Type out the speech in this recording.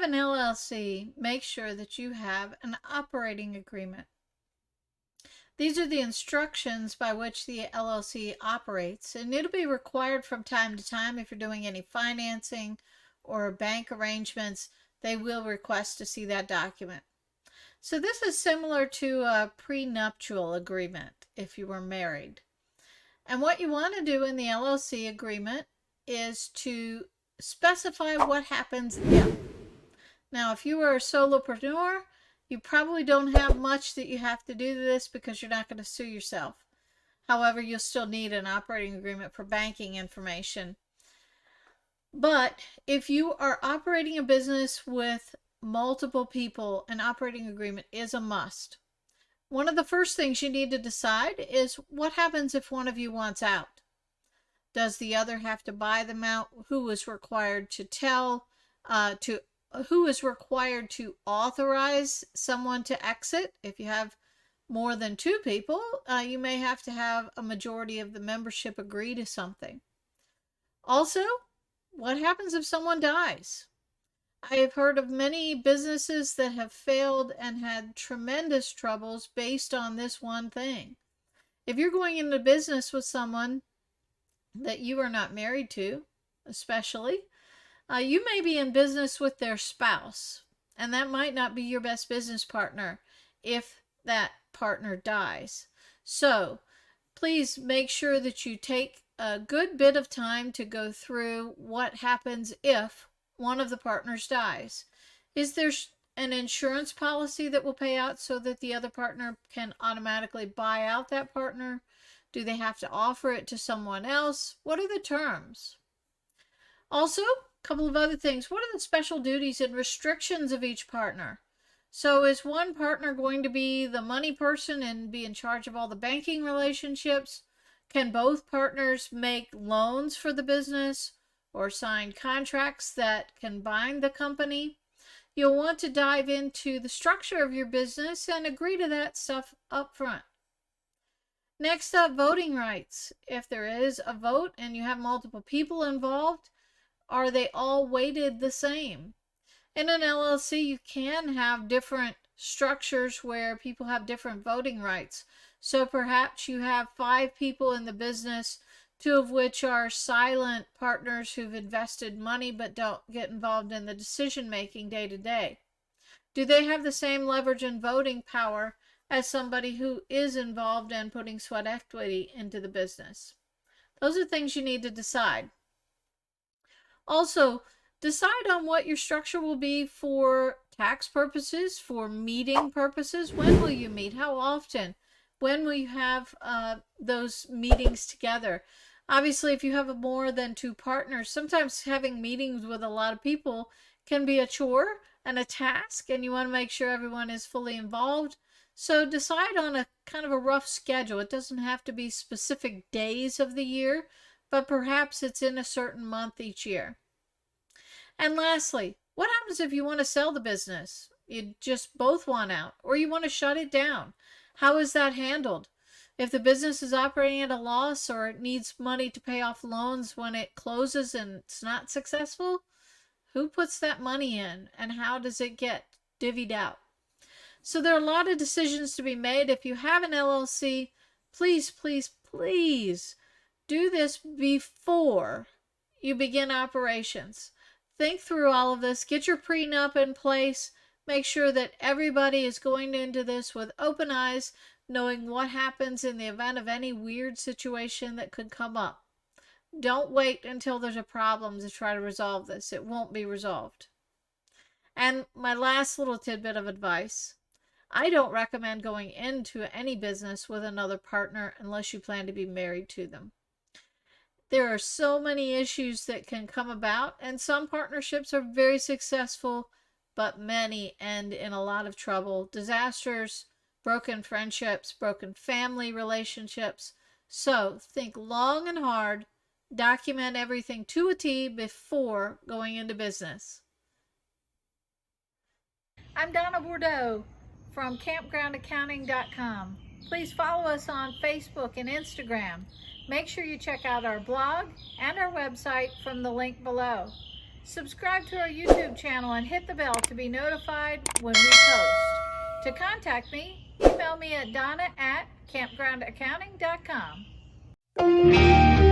an LLC, make sure that you have an operating agreement. These are the instructions by which the LLC operates, and it'll be required from time to time if you're doing any financing or bank arrangements. They will request to see that document. So this is similar to a prenuptial agreement if you were married. And what you want to do in the LLC agreement is to specify what happens if. Now, if you are a solopreneur, you probably don't have much that you have to do to this because you're not going to sue yourself. However, you'll still need an operating agreement for banking information. But if you are operating a business with multiple people, an operating agreement is a must. One of the first things you need to decide is what happens if one of you wants out. Does the other have to buy them out? Who is required to who is required to authorize someone to exit? If you have more than 2 people, you may have to have a majority of the membership agree to something. Also, what happens if someone dies? I have heard of many businesses that have failed and had tremendous troubles based on this one thing. If you're going into business with someone that you are not married to, especially, you may be in business with their spouse, and that might not be your best business partner if that partner dies. So please make sure that you take a good bit of time to go through what happens if one of the partners dies. Is there an insurance policy that will pay out so that the other partner can automatically buy out that partner? Do they have to offer it to someone else? What are the terms? Also, a couple of other things. What are the special duties and restrictions of each partner? So is one partner going to be the money person and be in charge of all the banking relationships? Can both partners make loans for the business or sign contracts that can bind the company? You'll want to dive into the structure of your business and agree to that stuff up front. Next up, voting rights. If there is a vote and you have multiple people involved, are they all weighted the same? In an LLC, you can have different structures where people have different voting rights. So perhaps you have 5 people in the business, 2 of which are silent partners who've invested money but don't get involved in the decision-making day to day. Do they have the same leverage and voting power as somebody who is involved in putting sweat equity into the business? Those are things you need to decide. Also, decide on what your structure will be for tax purposes, for meeting purposes. When will you meet? How often? When will you have those meetings together? Obviously, if you have more than 2 partners, sometimes having meetings with a lot of people can be a chore and a task, and you want to make sure everyone is fully involved. So decide on a kind of a rough schedule. It doesn't have to be specific days of the year, but perhaps it's in a certain month each year. And lastly, what happens if you want to sell the business? You just both want out, or you want to shut it down? How is that handled? If the business is operating at a loss or it needs money to pay off loans when it closes and it's not successful, who puts that money in and how does it get divvied out? So there are a lot of decisions to be made. If you have an LLC, please, please, please do this before you begin operations. Think through all of this. Get your prenup in place. Make sure that everybody is going into this with open eyes, knowing what happens in the event of any weird situation that could come up. Don't wait until there's a problem to try to resolve this. It won't be resolved. And my last little tidbit of advice, I don't recommend going into any business with another partner unless you plan to be married to them. There are so many issues that can come about, and some partnerships are very successful, but many end in a lot of trouble, disasters, broken friendships, broken family relationships. So think long and hard, document everything to a T before going into business. I'm Donna Bordeaux from campgroundaccounting.com. Please follow us on Facebook and Instagram. Make sure you check out our blog and our website from the link below. Subscribe to our YouTube channel and hit the bell to be notified when we post. To contact me, email me at donna@campgroundaccounting.com.